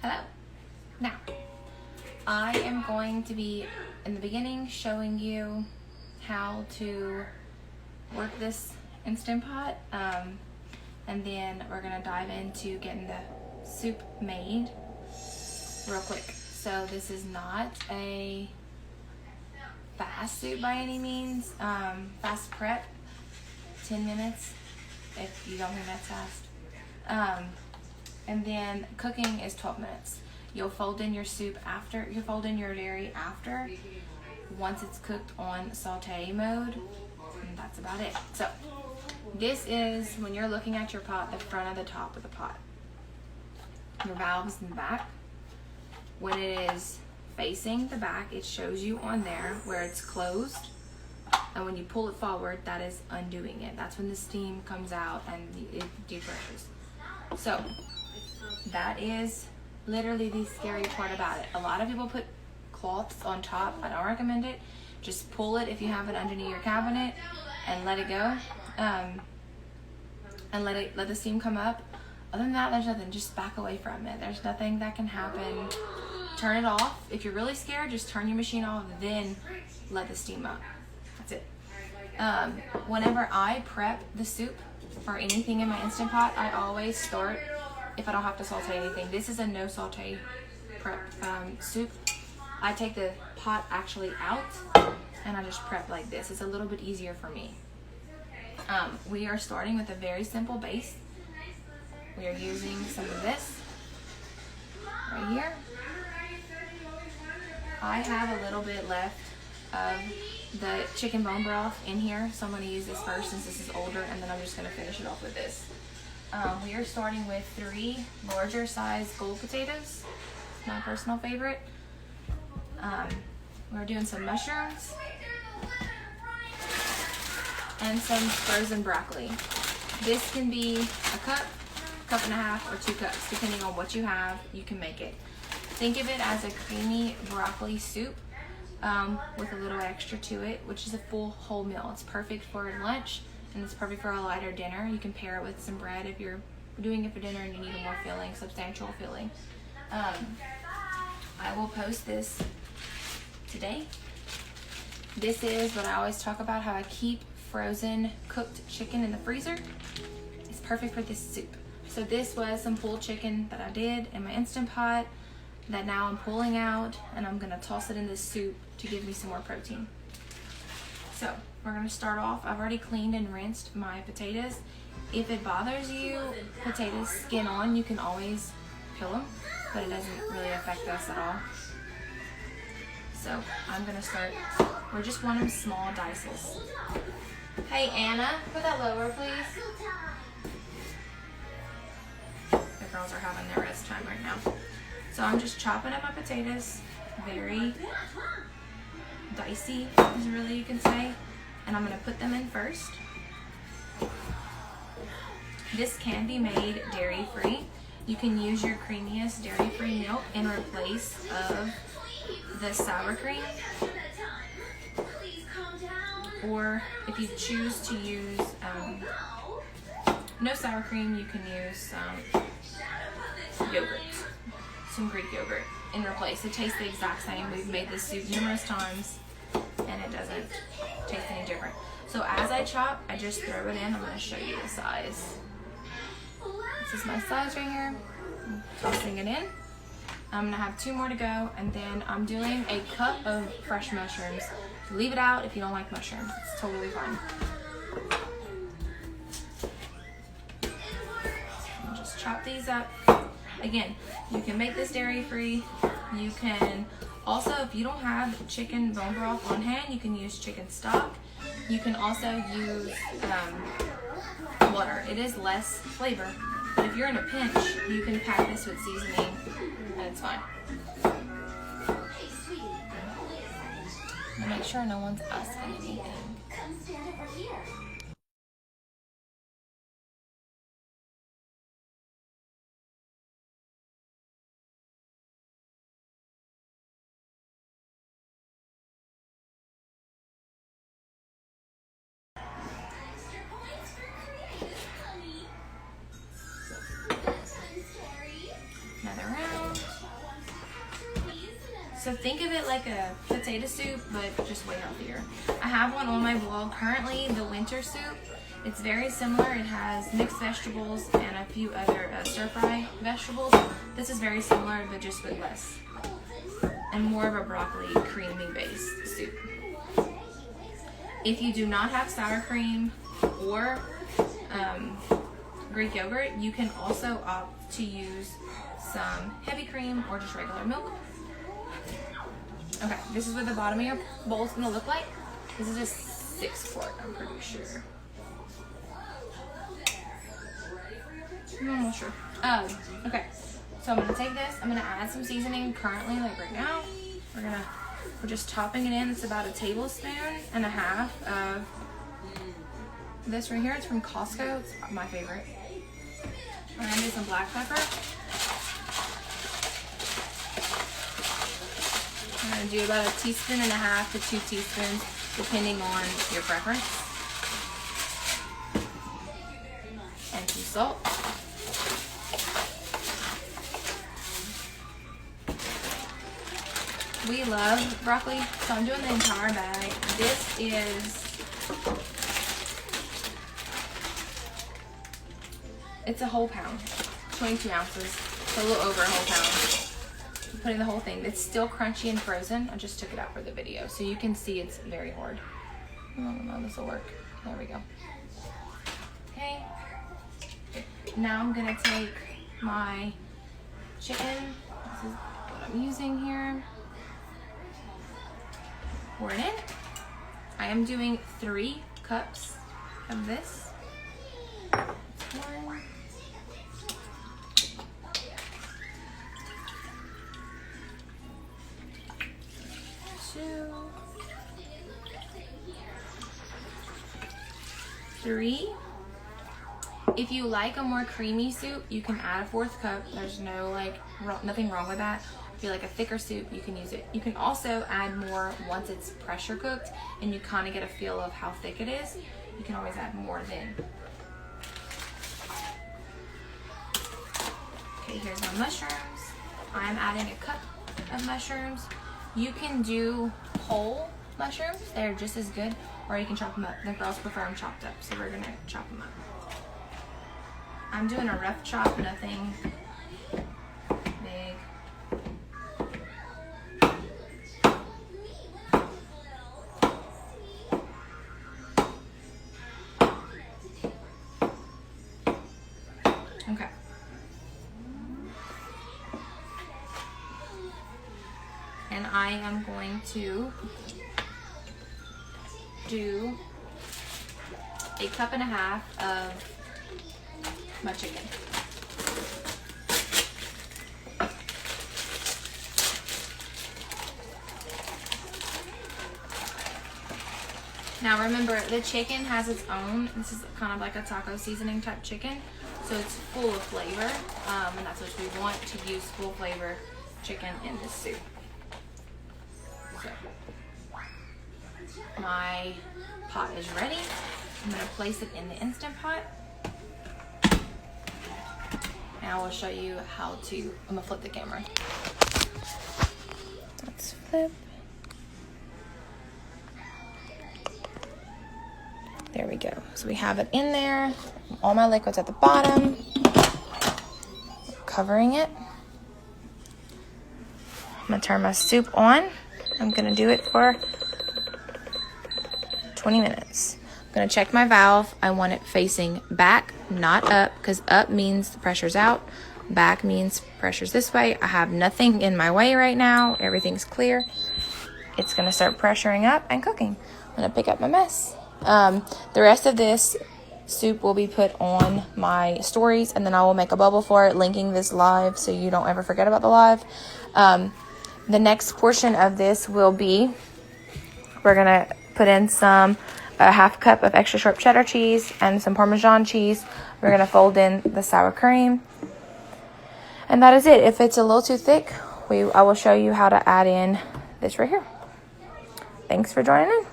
Hello. Now, I am going to be, in the beginning, showing you how to work this Instant Pot, and then we're going to dive into getting the soup made real quick. So this is not a fast soup by any means, fast prep, 10 minutes if you don't think that's fast. And then cooking is 12 minutes. You'll fold in your soup after, you fold in your dairy after, once it's cooked on saute mode, and that's about it. So this is, when you're looking at your pot, the front of the top of the pot. Your valve's in the back. When it is facing the back, it shows you on there where it's closed, and when you pull it forward, that is undoing it. That's when the steam comes out and it depresses. So that is literally the scary part about it. A lot of people put cloths on top. I don't recommend it. Just pull it if you have it underneath your cabinet and let it go, and let the steam come up. Other than that, there's nothing. Just back away from it. There's nothing that can happen. Turn it off. If you're really scared, just turn your machine off, then let the steam up. That's it. Whenever I prep the soup or anything in my Instant Pot, I always start, if I don't have to saute anything. This is a no saute prep soup. I take the pot actually out and I just prep like this. It's a little bit easier for me. We are starting with a very simple base. We are using some of this right here. I have a little bit left of the chicken bone broth in here, so I'm going to use this first since this is older, and then I'm just going to finish it off with this. We are starting with 3 larger size gold potatoes. It's my personal favorite. We're doing some mushrooms and some frozen broccoli. This can be a cup and a half, or 2 cups, depending on what you have. You can make it. Think of it as a creamy broccoli soup with a little extra to it, which is a full whole meal. It's perfect for lunch, and it's perfect for a lighter dinner. You can pair it with some bread if you're doing it for dinner and you need a more filling, substantial filling. I will post this today. This is what I always talk about, how I keep frozen cooked chicken in the freezer. It's perfect for this soup. So this was some pulled chicken that I did in my Instant Pot that now I'm pulling out, and I'm gonna toss it in this soup to give me some more protein. So we're gonna start off. I've already cleaned and rinsed my potatoes. If it bothers you, potatoes skin on, you can always peel them, but it doesn't really affect us at all. So I'm gonna start, we just want them small dices. Hey Anna, put that lower please. The girls are having their rest time right now. So I'm just chopping up my potatoes, very dicey is really you can say, and I'm gonna put them in first. This can be made dairy-free. You can use your creamiest dairy-free milk in replace of the sour cream, or if you choose to use no sour cream, you can use yogurt, some Greek yogurt in replace. It tastes the exact same. We've made this soup numerous times and it doesn't taste any different. So as I chop, I just throw it in. I'm going to show you the size. This is my size right here. I'm tossing it in. I'm going to have 2 more to go, and then I'm doing a cup of fresh mushrooms. Leave it out if you don't like mushrooms. It's totally fine. I'll just chop these up. Again, you can make this dairy-free. You can also, if you don't have chicken bone broth on hand, you can use chicken stock. You can also use water. It is less flavor, but if you're in a pinch, you can pack this with seasoning, and it's fine. Make sure no one's asking anything. Another round. So think of it like a potato soup, but just way healthier. I have one on my blog currently, the winter soup. It's very similar. It has mixed vegetables and a few other stir-fry vegetables. This is very similar, but just with less. And more of a broccoli creamy based soup. If you do not have sour cream or Greek yogurt, you can also opt to use some heavy cream or just regular milk. Okay, this is what the bottom of your bowl is gonna look like. This is a 6-quart, I'm pretty sure. I'm almost sure. Okay, so I'm gonna take this, I'm gonna add some seasoning currently, like right now. We're just topping it in. It's about a tablespoon and a half of this right here. It's from Costco, it's my favorite. I'm gonna do some black pepper. I'm gonna do about a teaspoon and a half to 2 teaspoons, depending on your preference. And some salt. We love broccoli, so I'm doing the entire bag. This is, it's a whole pound, 22 ounces, so a little over a whole pound. I'm putting the whole thing. It's still crunchy and frozen. I just took it out for the video, so you can see it's very hard. I don't know if this will work. There we go. Okay. Now I'm gonna take my chicken. This is what I'm using here. Pour it in. I am doing 3 cups of this. 1, 2, 3. If you like a more creamy soup, you can add a 4th cup. There's no nothing wrong with that. If you like a thicker soup, you can use it. You can also add more once it's pressure cooked and you kind of get a feel of how thick it is. You can always add more then. Okay, here's my mushrooms. I'm adding a cup of mushrooms. You can do whole mushrooms. They're just as good, or you can chop them up. The girls prefer them chopped up, so we're gonna chop them up. I'm doing a rough chop, nothing big. Okay. And I am going to do a cup and a half of my chicken. Now remember, the chicken has its own, this is kind of like a taco seasoning type chicken, so it's full of flavor, and that's what we want, to use full flavor chicken in this soup. So, my pot is ready. I'm going to place it in the Instant Pot. And I will show you how to, I'm going to flip the camera. Let's flip. There we go. So we have it in there. All my liquid's at the bottom. Covering it. I'm going to turn my soup on. I'm going to do it for 20 minutes. I'm going to check my valve. I want it facing back, not up, because up means the pressure's out. Back means pressure's this way. I have nothing in my way right now. Everything's clear. It's going to start pressuring up and cooking. I'm going to pick up my mess. The rest of this soup will be put on my stories, and then I will make a bubble for it, linking this live so you don't ever forget about the live. The next portion of this will be, we're going to put in a half cup of extra sharp cheddar cheese and some Parmesan cheese. We're going to fold in the sour cream. And that is it. If it's a little too thick, I will show you how to add in this right here. Thanks for joining in.